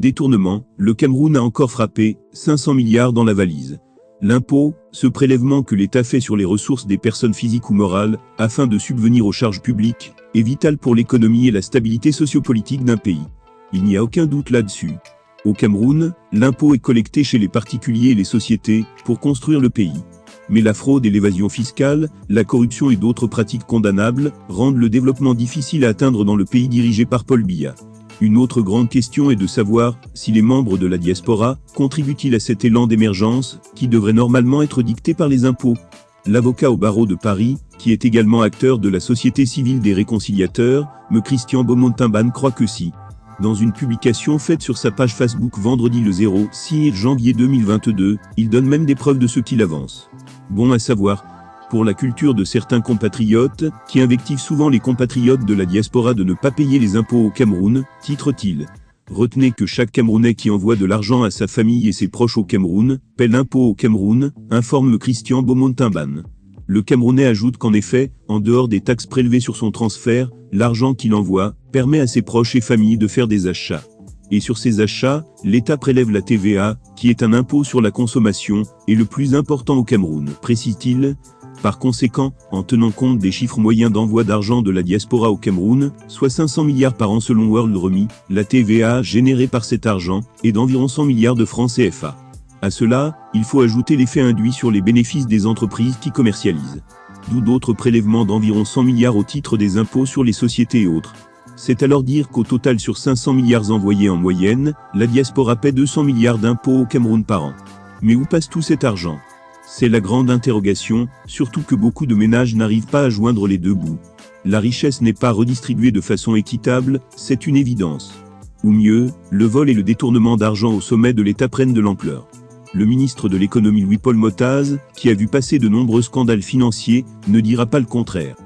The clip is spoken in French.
détournement, le Cameroun a encore frappé 500 milliards dans la valise. L'impôt, ce prélèvement que l'État fait sur les ressources des personnes physiques ou morales, afin de subvenir aux charges publiques, est vital pour l'économie et la stabilité sociopolitique d'un pays. Il n'y a aucun doute là-dessus. Au Cameroun, l'impôt est collecté chez les particuliers et les sociétés, pour construire le pays. Mais la fraude et l'évasion fiscale, la corruption et d'autres pratiques condamnables, rendent le développement difficile à atteindre dans le pays dirigé par Paul Biya. Une autre grande question est de savoir si les membres de la diaspora contribuent-ils à cet élan d'émergence qui devrait normalement être dicté par les impôts. L'avocat au barreau de Paris, qui est également acteur de la Société civile des réconciliateurs, M. Christian Beaumont-Timban croit que si. Dans une publication faite sur sa page Facebook vendredi le 6 janvier 2022, il donne même des preuves de ce qu'il avance. Bon à savoir, pour la culture de certains compatriotes, qui invectivent souvent les compatriotes de la diaspora de ne pas payer les impôts au Cameroun, titre-t-il. Retenez que chaque Camerounais qui envoie de l'argent à sa famille et ses proches au Cameroun, paie l'impôt au Cameroun, informe Christian Beaumont-Timban. Le Camerounais ajoute qu'en effet, en dehors des taxes prélevées sur son transfert, l'argent qu'il envoie permet à ses proches et familles de faire des achats. Et sur ces achats, l'État prélève la TVA, qui est un impôt sur la consommation, et le plus important au Cameroun, précise-t-il. Par conséquent, en tenant compte des chiffres moyens d'envoi d'argent de la diaspora au Cameroun, soit 500 milliards par an selon World Remit, la TVA générée par cet argent est d'environ 100 milliards de francs CFA. À cela, il faut ajouter l'effet induit sur les bénéfices des entreprises qui commercialisent. D'où d'autres prélèvements d'environ 100 milliards au titre des impôts sur les sociétés et autres. C'est alors dire qu'au total sur 500 milliards envoyés en moyenne, la diaspora paie 200 milliards d'impôts au Cameroun par an. Mais où passe tout cet argent ? C'est la grande interrogation, surtout que beaucoup de ménages n'arrivent pas à joindre les deux bouts. La richesse n'est pas redistribuée de façon équitable, c'est une évidence. Ou mieux, le vol et le détournement d'argent au sommet de l'État prennent de l'ampleur. Le ministre de l'économie Louis-Paul Motaz, qui a vu passer de nombreux scandales financiers, ne dira pas le contraire.